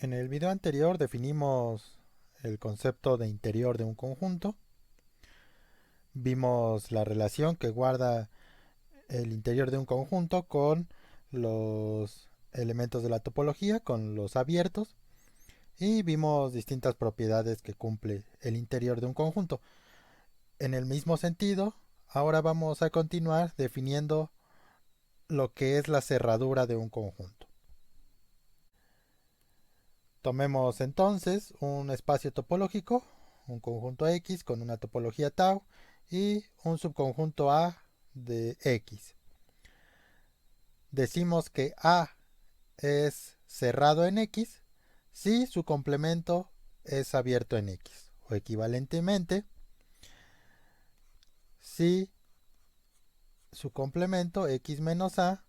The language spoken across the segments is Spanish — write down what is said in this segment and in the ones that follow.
En el video anterior definimos el concepto de interior de un conjunto. Vimos la relación que guarda el interior de un conjunto con los elementos de la topología, con los abiertos, y vimos distintas propiedades que cumple el interior de un conjunto. En el mismo sentido, ahora vamos a continuar definiendo lo que es la cerradura de un conjunto. Tomemos entonces un espacio topológico, un conjunto X con una topología tau y un subconjunto A de X. Decimos que A es cerrado en X si su complemento es abierto en X. O equivalentemente, si su complemento X menos A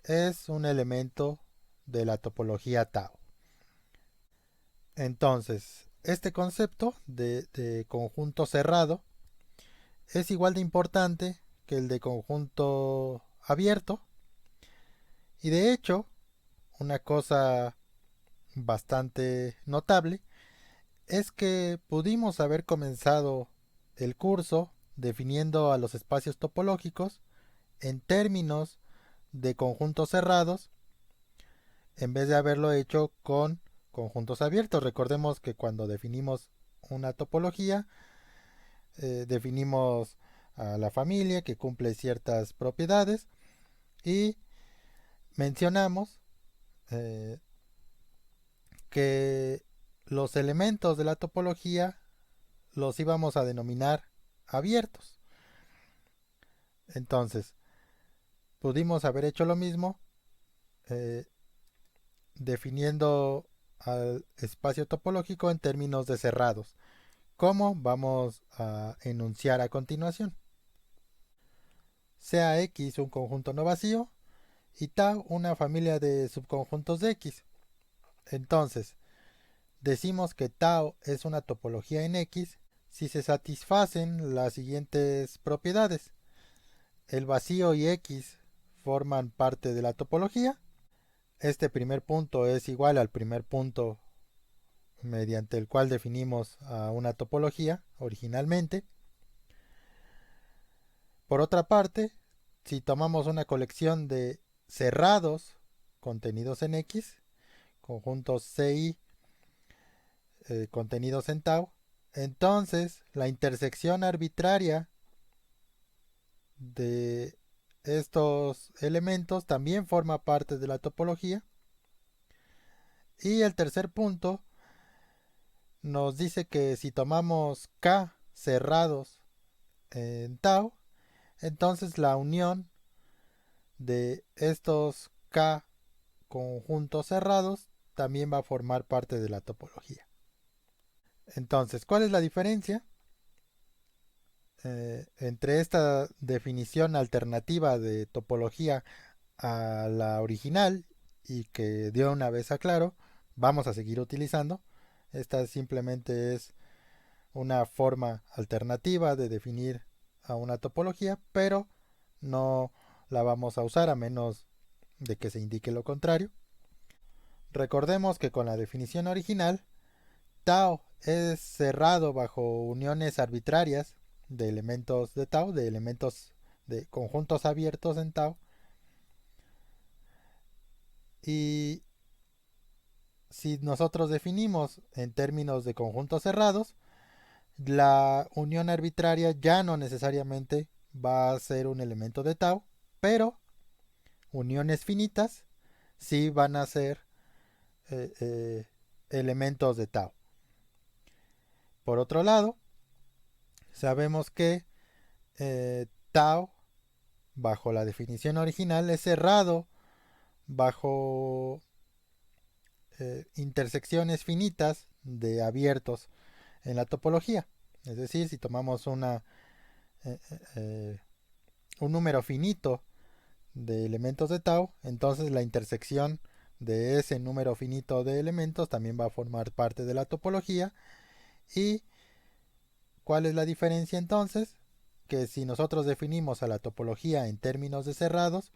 es un elemento de la topología tau. Entonces, este concepto de conjunto cerrado es igual de importante que el de conjunto abierto, y de hecho una cosa bastante notable es que pudimos haber comenzado el curso definiendo a los espacios topológicos en términos de conjuntos cerrados en vez de haberlo hecho con conjuntos abiertos. Recordemos que cuando definimos una topología definimos a la familia que cumple ciertas propiedades y mencionamos eh, que los elementos de la topología los íbamos a denominar abiertos. Entonces, pudimos haber hecho lo mismo eh, definiendo al espacio topológico en términos de cerrados, como vamos a enunciar a continuación. Sea X un conjunto no vacío y tau una familia de subconjuntos de X. Entonces, decimos que tau es una topología en X si se satisfacen las siguientes propiedades. El vacío y X forman parte de la topología. Este primer punto es igual al primer punto mediante el cual definimos a una topología originalmente. Por otra parte, si tomamos una colección de cerrados contenidos en X, conjuntos CI contenidos en tau, entonces la intersección arbitraria de estos elementos también forma parte de la topología. Y el tercer punto nos dice que si tomamos K cerrados en tau, entonces la unión de estos K conjuntos cerrados también va a formar parte de la topología. Entonces, ¿cuál es la diferencia entre esta definición alternativa de topología a la original y que dio una vez a claro, vamos a seguir utilizando? Esta simplemente es una forma alternativa de definir a una topología, pero no la vamos a usar a menos de que se indique lo contrario. Recordemos que con la definición original, tau es cerrado bajo uniones arbitrarias de elementos de tau, de elementos de conjuntos abiertos en tau, y si nosotros definimos en términos de conjuntos cerrados, la unión arbitraria ya no necesariamente va a ser un elemento de tau, pero uniones finitas sí van a ser eh, eh, elementos de tau. Por otro lado, sabemos que tau, bajo la definición original, es cerrado bajo intersecciones finitas de abiertos en la topología. Es decir, si tomamos eh, eh, un número finito de elementos de tau, entonces la intersección de ese número finito de elementos también va a formar parte de la topología. ¿Y cuál es la diferencia entonces? Que si nosotros definimos a la topología en términos de cerrados,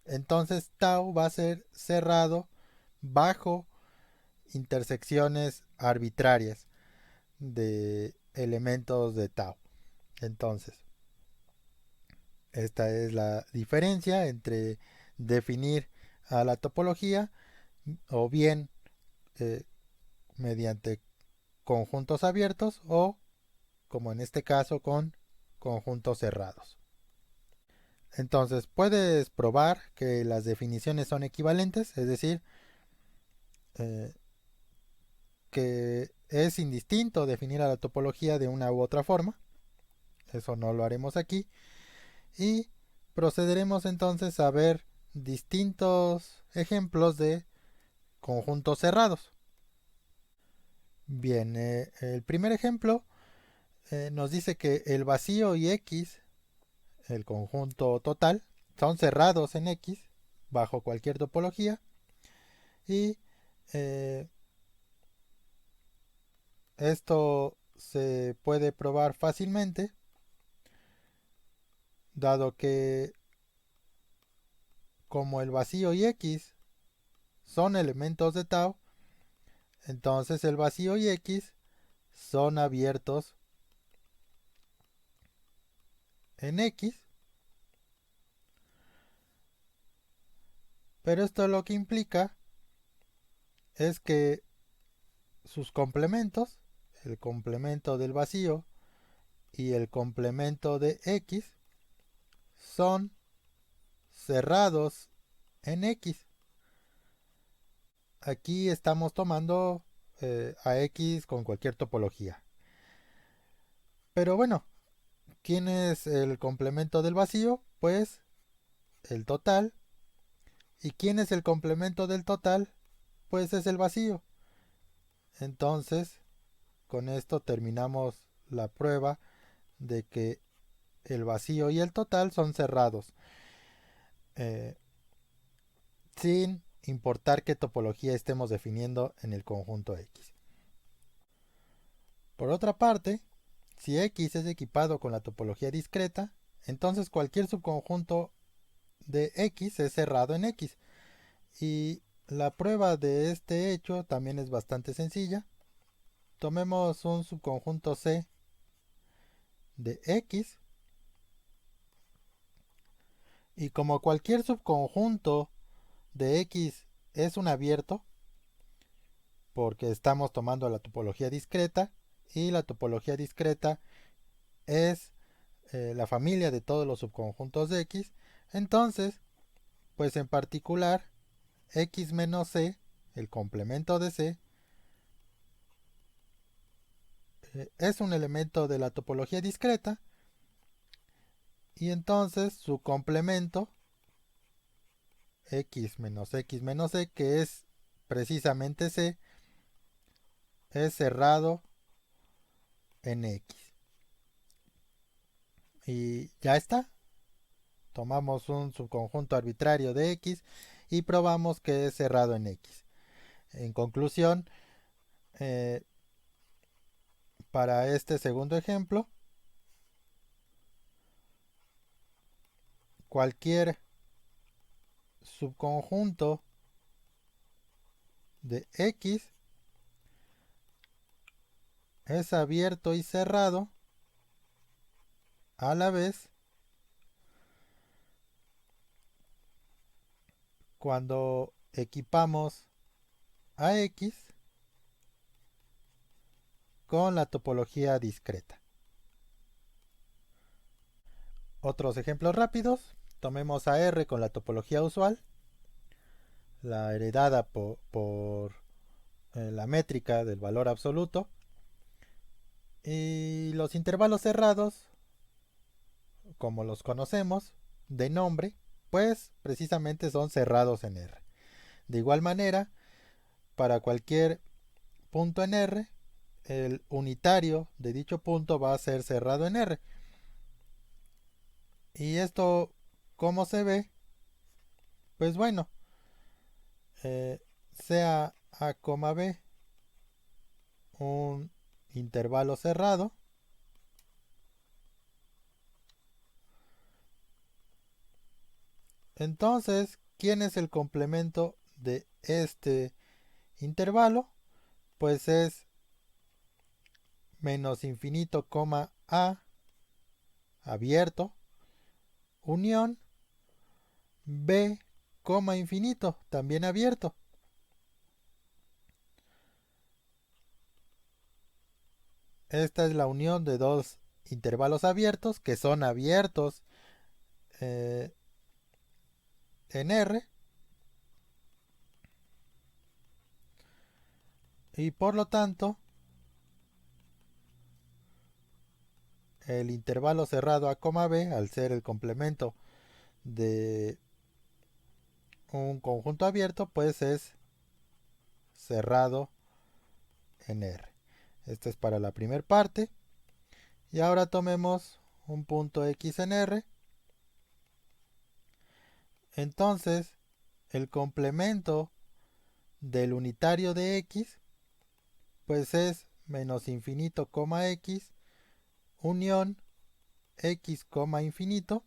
entonces tau va a ser cerrado bajo intersecciones arbitrarias de elementos de tau. Entonces, esta es la diferencia entre definir a la topología o bien eh, mediante conjuntos abiertos o, como en este caso, con conjuntos cerrados. Entonces, puedes probar que las definiciones son equivalentes, es decir, eh, que es indistinto definir a la topología de una u otra forma. Eso no lo haremos aquí. Y procederemos entonces a ver distintos ejemplos de conjuntos cerrados. Bien, el primer ejemplo nos dice que el vacío y X, el conjunto total, son cerrados en X bajo cualquier topología y eh, esto se puede probar fácilmente dado que como el vacío y X son elementos de tau, entonces el vacío y X son abiertos en X, pero esto lo que implica es que sus complementos, el complemento del vacío y el complemento de X, son cerrados en X. Aquí estamos tomando a X con cualquier topología. Pero bueno, ¿quién es el complemento del vacío? Pues el total. ¿Y quién es el complemento del total? Pues es el vacío. Entonces, con esto terminamos la prueba de que el vacío y el total son cerrados, eh, sin importar qué topología estemos definiendo en el conjunto X. Por otra parte, si X es equipado con la topología discreta, entonces cualquier subconjunto de X es cerrado en X. Y la prueba de este hecho también es bastante sencilla. Tomemos un subconjunto C de X y como cualquier subconjunto de X es un abierto, porque estamos tomando la topología discreta y la topología discreta es la familia de todos los subconjuntos de X, entonces, pues en particular, X menos C, el complemento de C, es un elemento de la topología discreta y entonces su complemento X menos C, que es precisamente C, es cerrado en X. Y ya está. Tomamos un subconjunto arbitrario de X y probamos que es cerrado en X. En conclusión, eh, para este segundo ejemplo, cualquier subconjunto de X es abierto y cerrado a la vez cuando equipamos a X con la topología discreta. Otros ejemplos rápidos. Tomemos a R con la topología usual, la heredada por la métrica del valor absoluto. Y los intervalos cerrados, como los conocemos, de nombre, pues precisamente son cerrados en R. De igual manera, para cualquier punto en R, el unitario de dicho punto va a ser cerrado en R. Y esto, ¿cómo se ve? Pues bueno, sea A, B un intervalo cerrado, entonces, ¿quién es el complemento de este intervalo? pues es menos infinito, a abierto, unión b, infinito, también abierto. Esta es la unión de dos intervalos abiertos que son abiertos eh, en R, y por lo tanto el intervalo cerrado a, b, al ser el complemento de un conjunto abierto, pues es cerrado en R. Esto es para la primera parte. Y ahora tomemos un punto X en R. Entonces, el complemento del unitario de X, pues es menos infinito, X, unión X, infinito.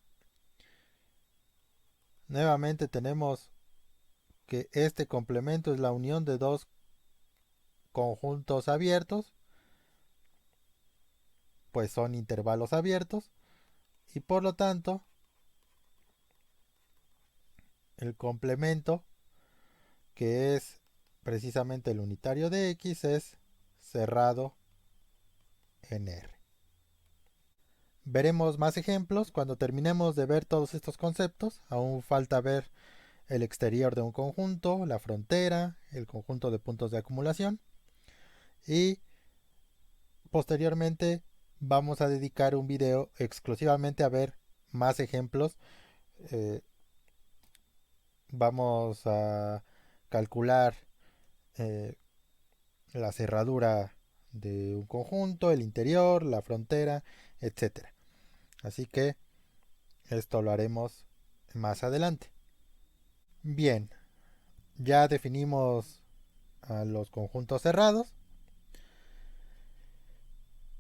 Nuevamente tenemos que este complemento es la unión de dos conjuntos abiertos, pues son intervalos abiertos, y por lo tanto el complemento, que es precisamente el unitario de X, es cerrado en R. Veremos más ejemplos cuando terminemos de ver todos estos conceptos. Aún falta ver el exterior de un conjunto, la frontera, el conjunto de puntos de acumulación, y posteriormente vamos a dedicar un video exclusivamente a ver más ejemplos. Eh, Vamos a calcular eh, la cerradura de un conjunto, el interior, la frontera, etcétera. Así que esto lo haremos más adelante. Bien, ya definimos a los conjuntos cerrados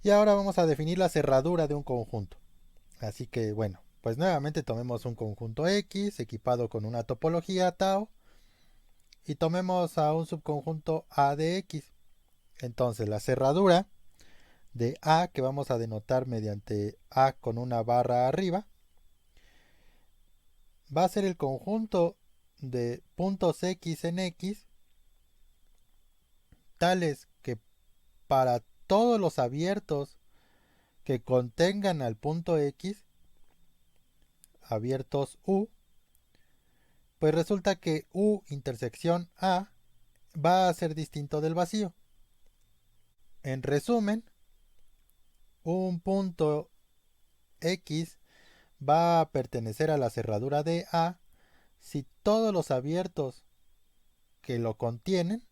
y ahora vamos a definir la cerradura de un conjunto. Así que bueno, pues nuevamente tomemos un conjunto X equipado con una topología tau y tomemos a un subconjunto A de X. Entonces la cerradura de A, que vamos a denotar mediante A con una barra arriba, va a ser el conjunto de puntos X en X, tales que para todos los abiertos que contengan al punto X, abiertos U, pues resulta que U intersección A va a ser distinto del vacío. En resumen, un punto X va a pertenecer a la cerradura de A si todos los abiertos que lo contienen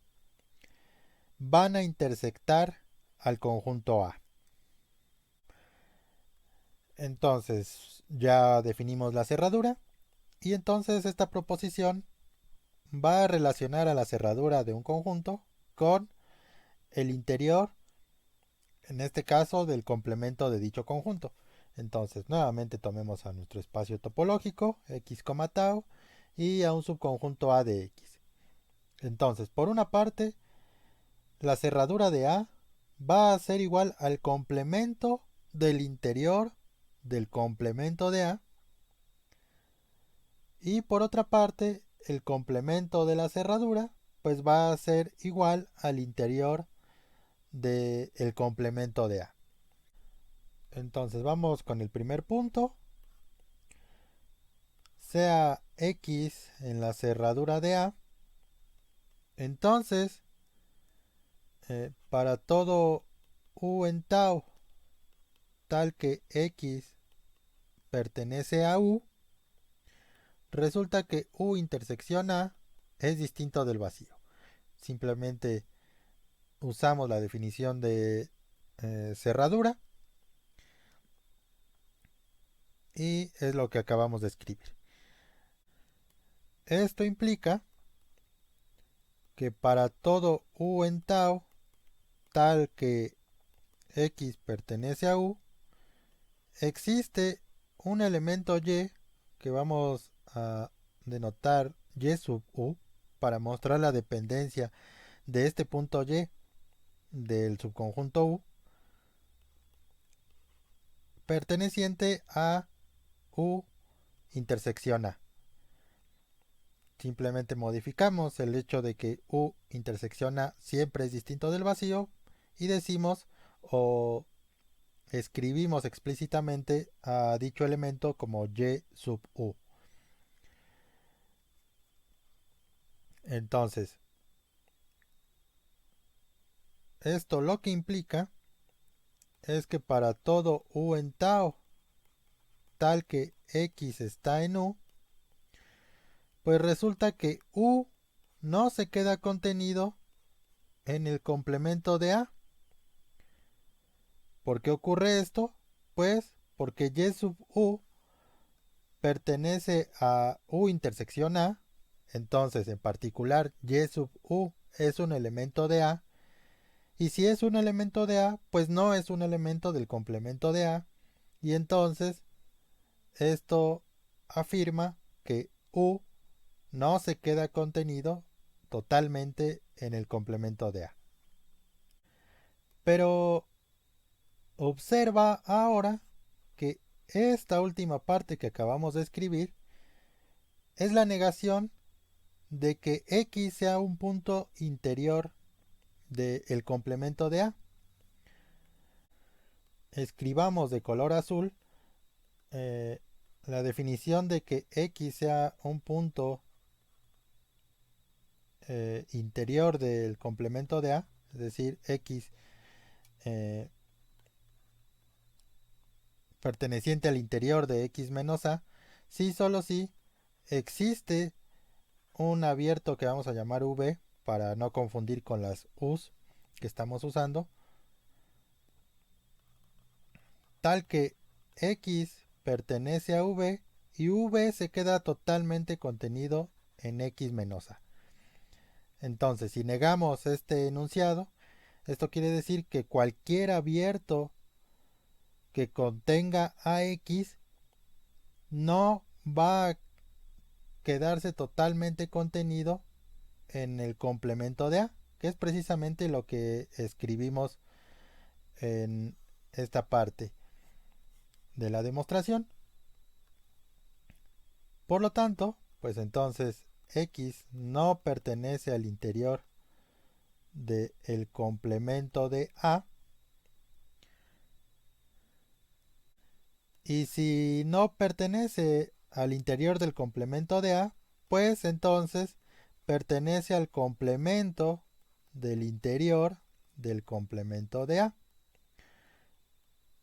van a intersectar al conjunto A. Entonces ya definimos la cerradura y entonces esta proposición va a relacionar a la cerradura de un conjunto con el interior, en este caso del complemento de dicho conjunto. Entonces nuevamente tomemos a nuestro espacio topológico x, tau y a un subconjunto A de X. Entonces, por una parte, la cerradura de A va a ser igual al complemento del interior del complemento de A, y por otra parte el complemento de la cerradura pues va a ser igual al interior del complemento de A. Entonces vamos con el primer punto, sea X en la cerradura de A. Entonces para todo U en tau tal que X pertenece a U, resulta que U intersección A es distinto del vacío. Simplemente usamos la definición de cerradura y es lo que acabamos de escribir. Esto implica que para todo U en tau tal que X pertenece a U, existe un elemento Y que vamos a denotar Y sub U para mostrar la dependencia de este punto Y. del subconjunto U perteneciente a U intersección A. Simplemente modificamos el hecho de que U intersección A siempre es distinto del vacío y decimos o escribimos explícitamente a dicho elemento como Y sub U. Entonces, esto lo que implica es que para todo U en tau tal que X está en U, pues resulta que U no se queda contenido en el complemento de A. ¿Por qué ocurre esto? Pues porque Y sub U pertenece a U intersección A, entonces en particular Y sub U es un elemento de A, y si es un elemento de A, pues no es un elemento del complemento de A, y entonces esto afirma que U no se queda contenido totalmente en el complemento de A. Pero observa ahora que esta última parte que acabamos de escribir es la negación de que X sea un punto interior del complemento de A. Escribamos de color azul eh, la definición de que X sea un punto interior del complemento de A, es decir, X eh, perteneciente al interior de X menos A, si solo si existe un abierto que vamos a llamar V para no confundir con las U's que estamos usando, tal que X pertenece a V y V se queda totalmente contenido en X menos A. Entonces, si negamos este enunciado, esto quiere decir que cualquier abierto que contenga AX no va a quedarse totalmente contenido en el complemento de A, que es precisamente lo que escribimos en esta parte de la demostración. Por lo tanto, pues entonces X no pertenece al interior del complemento de A. Y si no pertenece al interior del complemento de A, pues entonces pertenece al complemento del interior del complemento de A.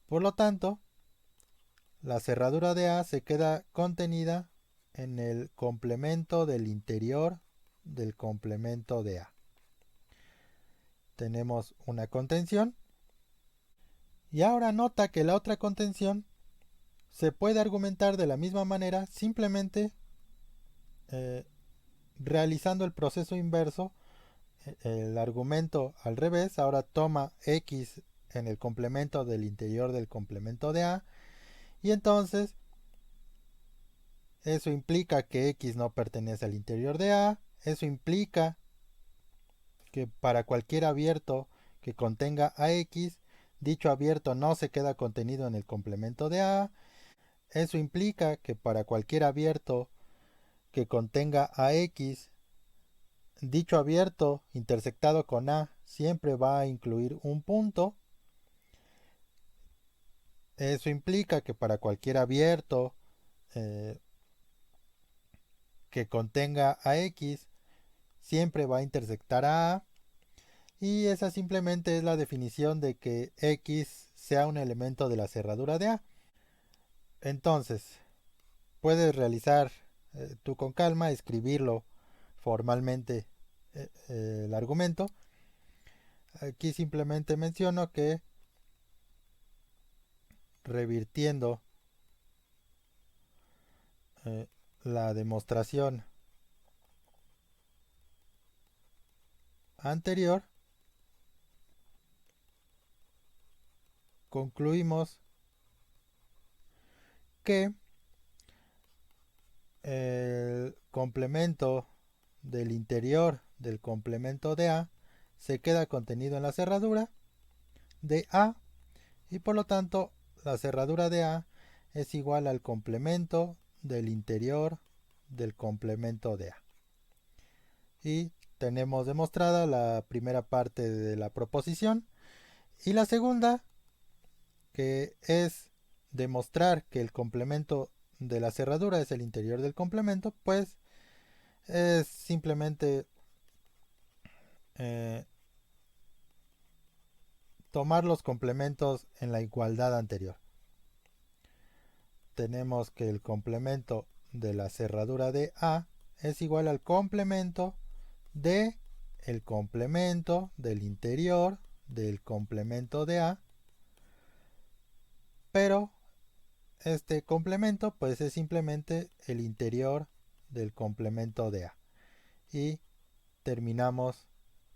Por lo tanto, la cerradura de A se queda contenida en el complemento del interior del complemento de A. Tenemos una contención y ahora nota que la otra contención se puede argumentar de la misma manera simplemente eh, realizando el proceso inverso. El argumento al revés ahora toma X en el complemento del interior del complemento de A y entonces eso implica que X no pertenece al interior de A. Eso implica que para cualquier abierto que contenga AX, dicho abierto no se queda contenido en el complemento de A. Eso implica que para cualquier abierto que contenga AX, dicho abierto intersectado con A siempre va a incluir un punto. Eso implica que para cualquier abierto eh, que contenga AX siempre va a intersectar a A. Y esa simplemente es la definición de que X sea un elemento de la cerradura de A. Entonces, puedes realizar tú con calma, escribirlo formalmente el argumento. Aquí simplemente menciono que revirtiendo eh, la demostración anterior, concluimos que el complemento del interior del complemento de A se queda contenido en la cerradura de A y por lo tanto la cerradura de A es igual al complemento del interior del complemento de A. Y tenemos demostrada la primera parte de la proposición y la segunda, que es demostrar que el complemento de la cerradura es el interior del complemento, pues es simplemente eh, tomar los complementos en la igualdad anterior. Tenemos que el complemento de la cerradura de A es igual al complemento de el complemento del interior del complemento de A, pero este complemento pues es simplemente el interior del complemento de A. Y terminamos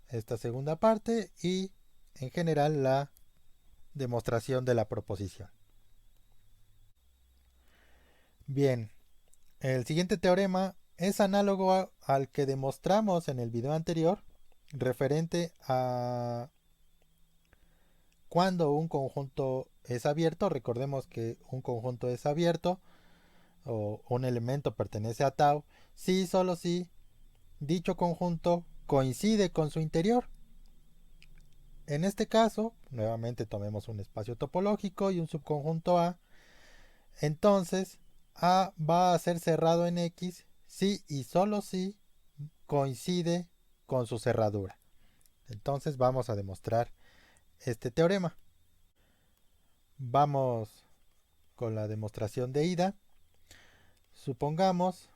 esta segunda parte y en general la demostración de la proposición. Bien, el siguiente teorema es análogo al que demostramos en el video anterior referente a cuando un conjunto es abierto. Recordemos que un conjunto es abierto o un elemento pertenece a tau si y solo si dicho conjunto coincide con su interior. En este caso, nuevamente tomemos un espacio topológico y un subconjunto A. Entonces, A va a ser cerrado en X si y solo si coincide con su cerradura. Entonces vamos a demostrar este teorema. Vamos con la demostración de ida. Supongamos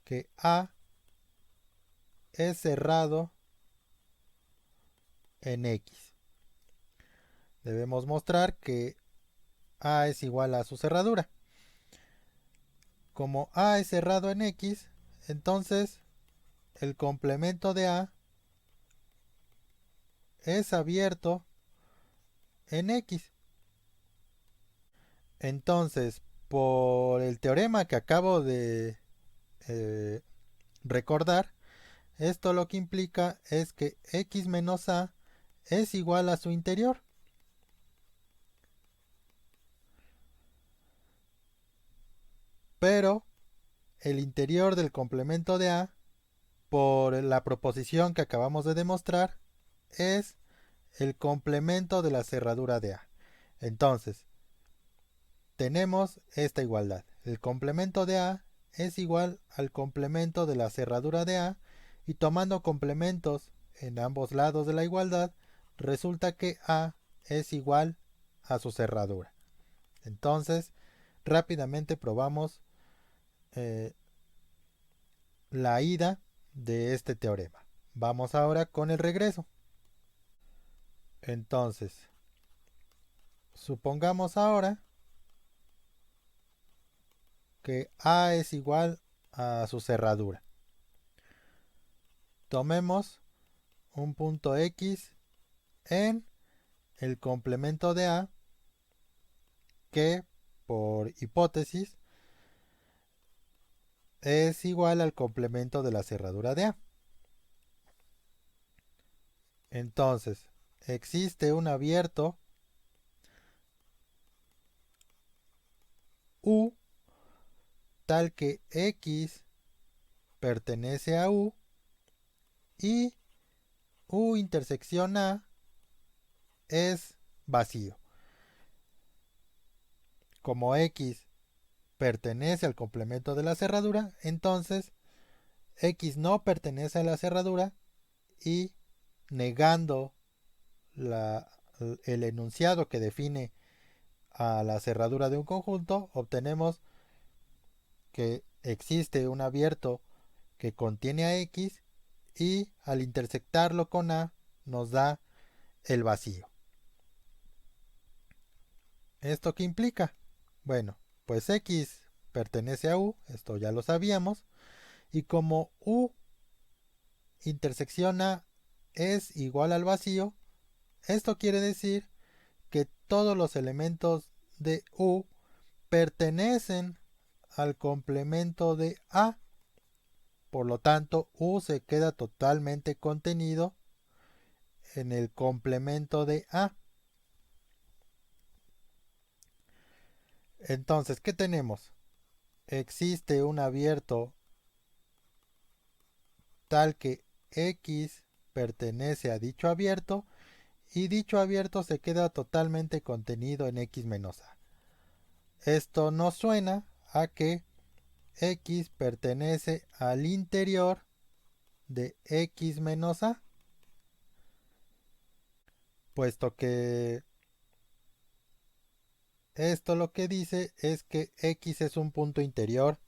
que A es cerrado en X. Debemos mostrar que A es igual a su cerradura. Como A es cerrado en X, entonces el complemento de A es abierto en X. Entonces, por el teorema que acabo de eh, recordar, esto lo que implica es que X menos A es igual a su interior. Pero el interior del complemento de A, por la proposición que acabamos de demostrar, es el complemento de la cerradura de A. Entonces, tenemos esta igualdad. El complemento de A es igual al complemento de la cerradura de A y tomando complementos en ambos lados de la igualdad, resulta que A es igual a su cerradura. Entonces, rápidamente probamos eh, la ida de este teorema. Vamos ahora con el regreso. Entonces, supongamos ahora que A es igual a su cerradura. Tomemos un punto X en el complemento de A que, por hipótesis, es igual al complemento de la cerradura de A. Entonces, existe un abierto U tal que X pertenece a U y U intersección A es vacío. Como X pertenece al complemento de la cerradura, entonces X no pertenece a la cerradura y negando la, el enunciado que define a la cerradura de un conjunto, obtenemos que existe un abierto que contiene a X y al intersectarlo con A nos da el vacío. ¿Esto qué implica? Bueno, pues X pertenece a U, esto ya lo sabíamos, y como U intersección A es igual al vacío, esto quiere decir que todos los elementos de U pertenecen al complemento de A. por lo tanto U se queda totalmente contenido en el complemento de A. Entonces, ¿qué tenemos? Existe un abierto tal que X pertenece a dicho abierto y dicho abierto se queda totalmente contenido en X menos A. Esto nos suena a que X pertenece al interior de X menos A, puesto que esto lo que dice es que X es un punto interior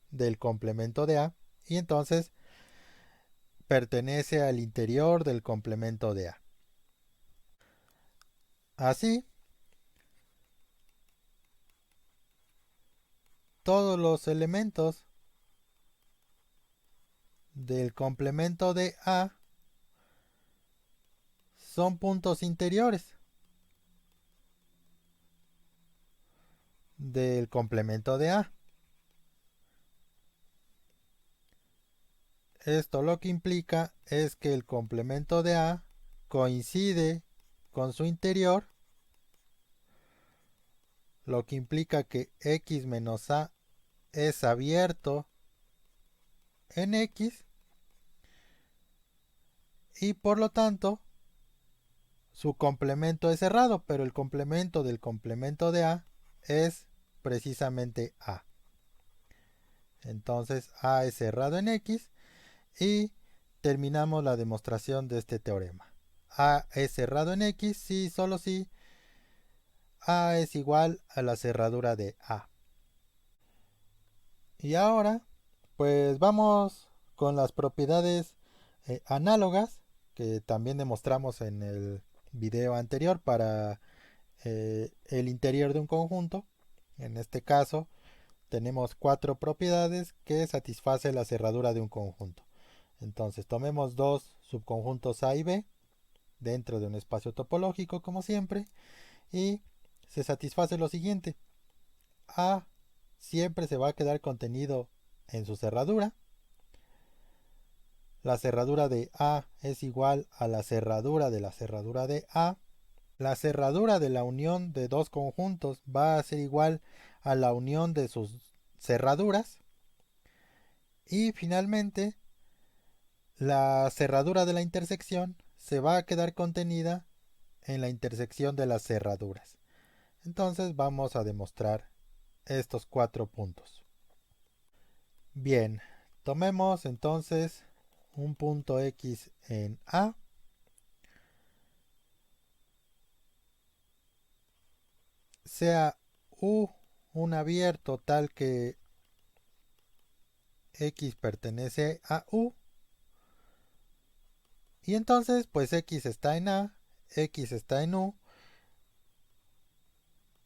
del complemento de A y entonces pertenece al interior del complemento de A. Así, todos los elementos del complemento de A son puntos interiores del complemento de A. Esto lo que implica es que el complemento de A coincide con su interior, lo que implica que X menos A es abierto en X y por lo tanto su complemento es cerrado, pero el complemento del complemento de A es precisamente A. Entonces A es cerrado en X y terminamos la demostración de este teorema. A es cerrado en X si solo si A es igual a la cerradura de A. Y ahora, pues vamos con las propiedades análogas que también demostramos en el video anterior para el interior de un conjunto. En este caso, tenemos cuatro propiedades que satisfacen la cerradura de un conjunto. Entonces, tomemos dos subconjuntos A y B dentro de un espacio topológico, como siempre, y se satisface lo siguiente. A siempre se va a quedar contenido en su cerradura. La cerradura de A es igual a la cerradura de A. La cerradura de la unión de dos conjuntos va a ser igual a la unión de sus cerraduras. Y finalmente, la cerradura de la intersección se va a quedar contenida en la intersección de las cerraduras. Entonces vamos a demostrar estos cuatro puntos. Bien, tomemos entonces un punto X en A, sea U un abierto tal que X pertenece a U, y entonces pues X está en A, X está en U,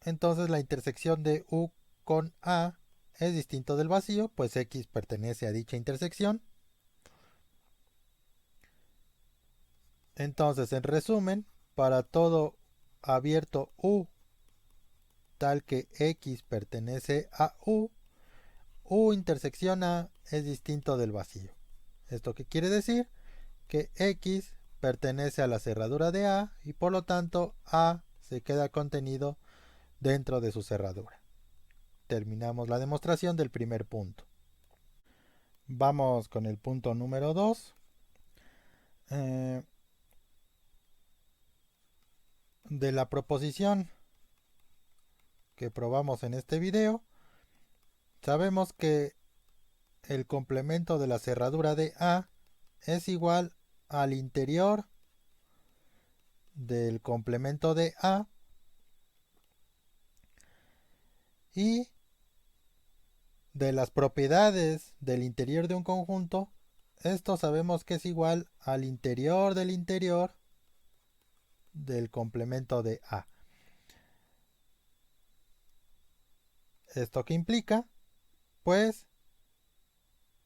entonces la intersección de U con A es distinto del vacío, pues X pertenece a dicha intersección. Entonces, en resumen, para todo abierto U tal que X pertenece a U, U intersección A es distinto del vacío. ¿Esto qué quiere decir? Que X pertenece a la cerradura de A y por lo tanto A se queda contenido dentro de su cerradura. Terminamos la demostración del primer punto. Vamos con el punto número 2. De la proposición que probamos en este video, sabemos que el complemento de la cerradura de A es igual al interior del complemento de A y de las propiedades del interior de un conjunto, esto sabemos que es igual al interior del complemento de A. ¿Esto qué implica? Pues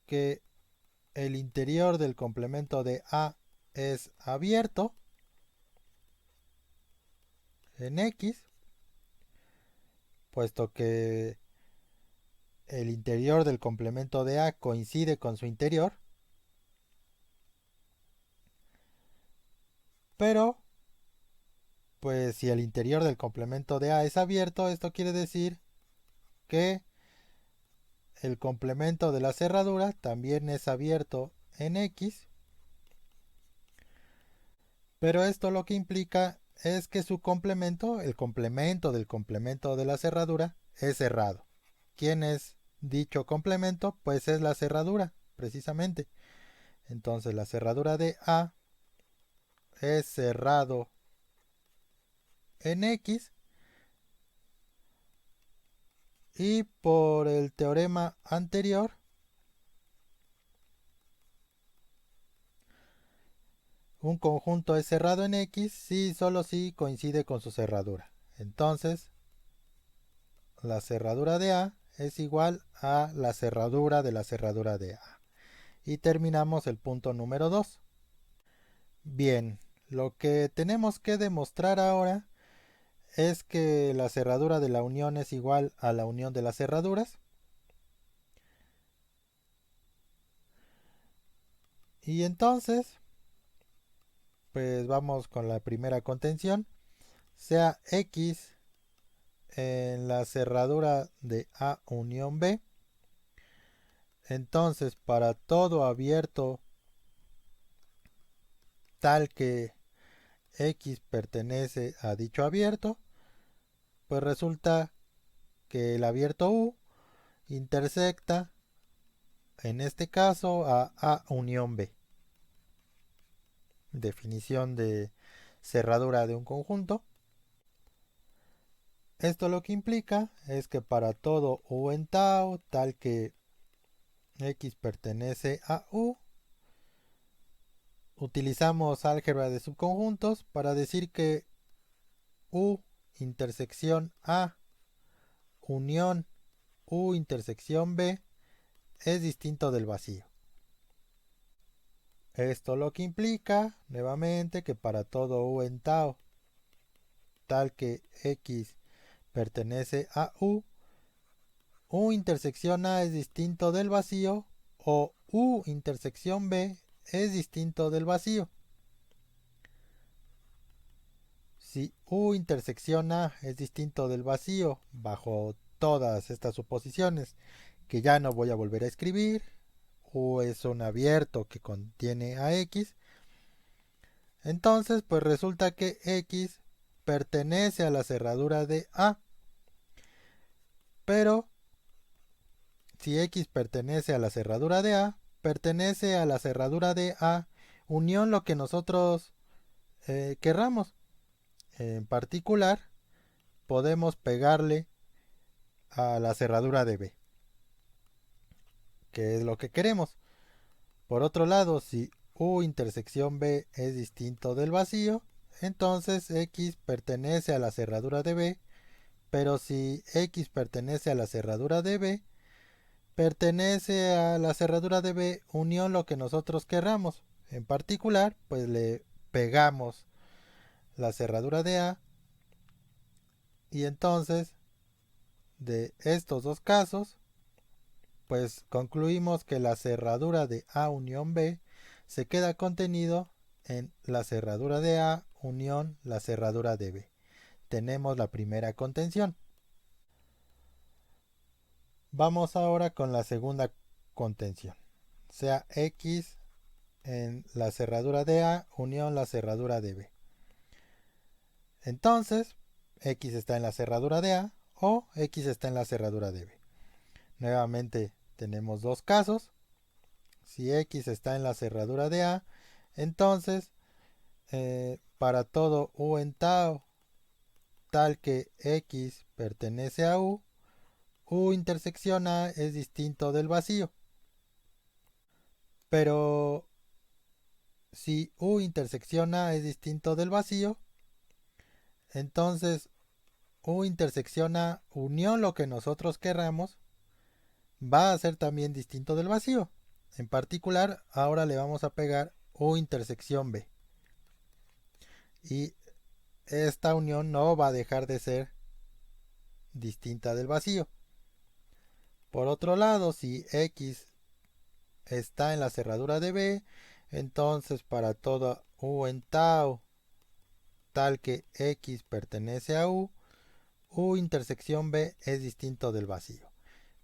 que el interior del complemento de A es abierto en X, puesto que el interior del complemento de A coincide con su interior. Pero, pues si el interior del complemento de A es abierto, esto quiere decir que el complemento de la cerradura también es abierto en X, pero esto lo que implica es que su complemento, el complemento del complemento de la cerradura, es cerrado. ¿Quién es dicho complemento? Pues es la cerradura, precisamente. Entonces la cerradura de A es cerrado en X, y por el teorema anterior, un conjunto es cerrado en X si solo si coincide con su cerradura. Entonces, la cerradura de A es igual a la cerradura de A. Y terminamos el punto número 2. Bien, lo que tenemos que demostrar ahora es que la cerradura de la unión es igual a la unión de las cerraduras. Y entonces, pues vamos con la primera contención. Sea X en la cerradura de A unión B. Entonces, para todo abierto tal que X pertenece a dicho abierto, pues resulta que el abierto U intersecta, en este caso, a unión B. Definición de cerradura de un conjunto. Esto lo que implica es que para todo U en tau, tal que X pertenece a U, utilizamos álgebra de subconjuntos para decir que U intersección A unión U intersección B es distinto del vacío. Esto lo que implica, nuevamente, que para todo U en tau, tal que X pertenece a U intersección A es distinto del vacío, o U intersección B es distinto del vacío. Si U intersección A es distinto del vacío bajo todas estas suposiciones que ya no voy a volver a escribir, U es un abierto que contiene a X, entonces pues resulta que X pertenece a la cerradura de A, pero si X pertenece a la cerradura de A, pertenece a la cerradura de A unión lo que nosotros querramos. En particular, podemos pegarle a la cerradura de B, que es lo que queremos. Por otro lado, si U intersección B es distinto del vacío, entonces X pertenece a la cerradura de B, pero si X pertenece a la cerradura de B, pertenece a la cerradura de B unión lo que nosotros querramos. En particular, pues le pegamos la cerradura de A, y entonces de estos dos casos, pues concluimos que la cerradura de A unión B se queda contenido en la cerradura de A unión la cerradura de B. Tenemos la primera contención. Vamos ahora con la segunda contención. Sea X en la cerradura de A unión la cerradura de B. Entonces, X está en la cerradura de A o X está en la cerradura de B. Nuevamente tenemos dos casos. Si X está en la cerradura de A, entonces para todo U en tau tal que X pertenece a U intersección A es distinto del vacío. Pero si U intersección A es distinto del vacío, entonces U intersección A unión lo que nosotros querramos va a ser también distinto del vacío. En particular, ahora le vamos a pegar U intersección B. Y esta unión no va a dejar de ser distinta del vacío. Por otro lado, si X está en la cerradura de B, entonces para toda U en tau tal que X pertenece a U, U intersección B es distinto del vacío.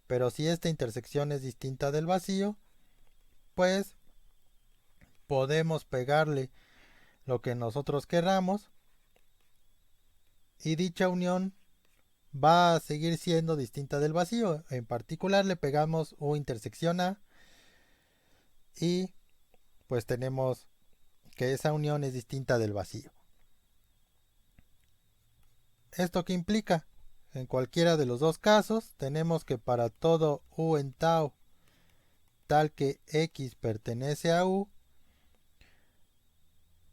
Pero si esta intersección es distinta del vacío, pues podemos pegarle lo que nosotros querramos y dicha unión va a seguir siendo distinta del vacío. En particular le pegamos U intersección A y pues tenemos que esa unión es distinta del vacío. ¿Esto qué implica? En cualquiera de los dos casos tenemos que para todo U en tau tal que X pertenece a U,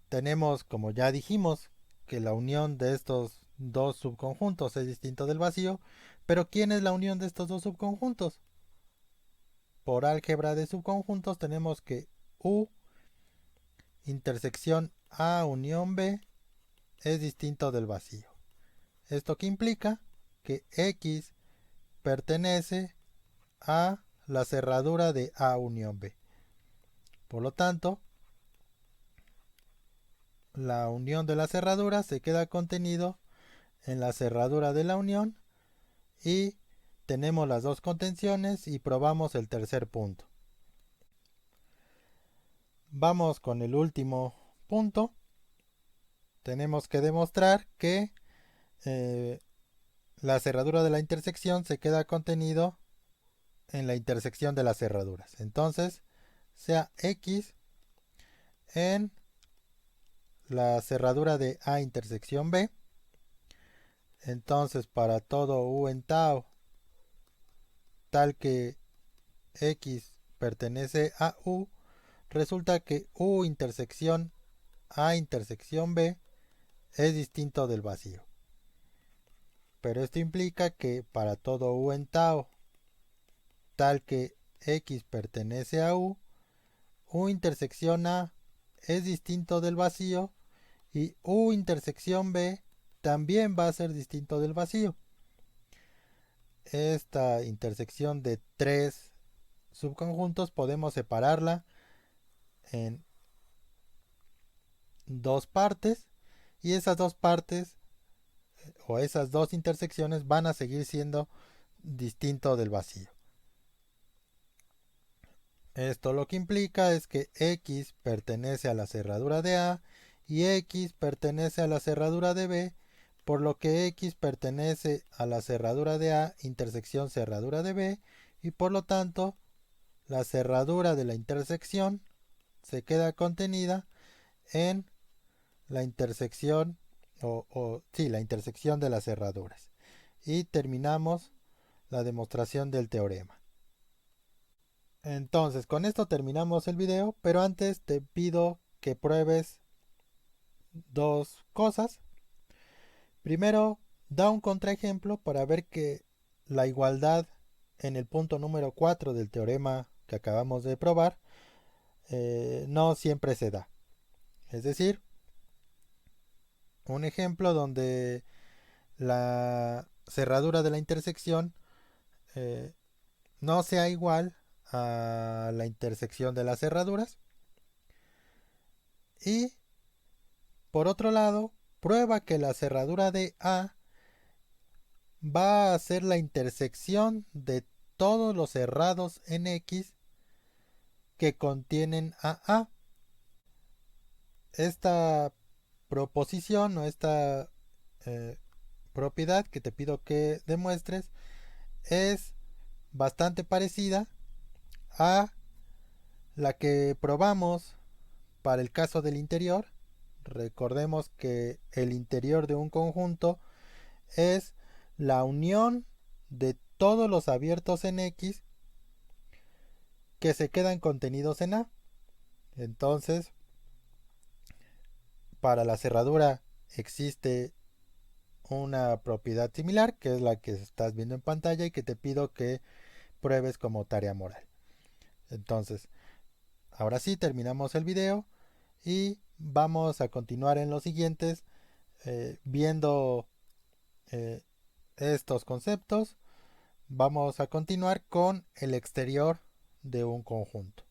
tenemos, como ya dijimos, que la unión de estos dos subconjuntos es distinto del vacío, pero ¿quién es la unión de estos dos subconjuntos? Por álgebra de subconjuntos tenemos que U intersección A unión B es distinto del vacío. ¿Esto qué implica? Que X pertenece a la cerradura de A unión B. Por lo tanto, la unión de la cerradura se queda contenido en la cerradura de la unión y tenemos las dos contenciones y probamos el tercer punto. Vamos con el último punto. Tenemos que demostrar que la cerradura de la intersección se queda contenido en la intersección de las cerraduras. Entonces, sea X en la cerradura de A intersección B. Entonces, para todo U en tau tal que X pertenece a U, resulta que U intersección A intersección B es distinto del vacío. Pero esto implica que para todo U en tau tal que X pertenece a U, U intersección A es distinto del vacío y U intersección B también va a ser distinto del vacío. Esta intersección de tres subconjuntos podemos separarla en dos partes y esas dos partes o esas dos intersecciones van a seguir siendo distinto del vacío. Esto lo que implica es que X pertenece a la cerradura de A y X pertenece a la cerradura de B, por lo que X pertenece a la cerradura de A intersección cerradura de B y por lo tanto la cerradura de la intersección se queda contenida en la intersección la intersección de las cerraduras. Y terminamos la demostración del teorema. Entonces, con esto terminamos el video, pero antes te pido que pruebes dos cosas. Primero, da un contraejemplo para ver que la igualdad en el punto número 4 del teorema que acabamos de probar no siempre se da. Es decir, un ejemplo donde la cerradura de la intersección no sea igual a la intersección de las cerraduras. Y por otro lado, prueba que la cerradura de A va a ser la intersección de todos los cerrados en X que contienen a A. Esta proposición o esta propiedad que te pido que demuestres es bastante parecida a la que probamos para el caso del interior. Recordemos que el interior de un conjunto es la unión de todos los abiertos en X que se quedan contenidos en A. Entonces, para la cerradura existe una propiedad similar, que es la que estás viendo en pantalla y que te pido que pruebes como tarea moral. Entonces, ahora sí terminamos el video y vamos a continuar en los siguientes viendo estos conceptos. Vamos a continuar con el exterior de un conjunto.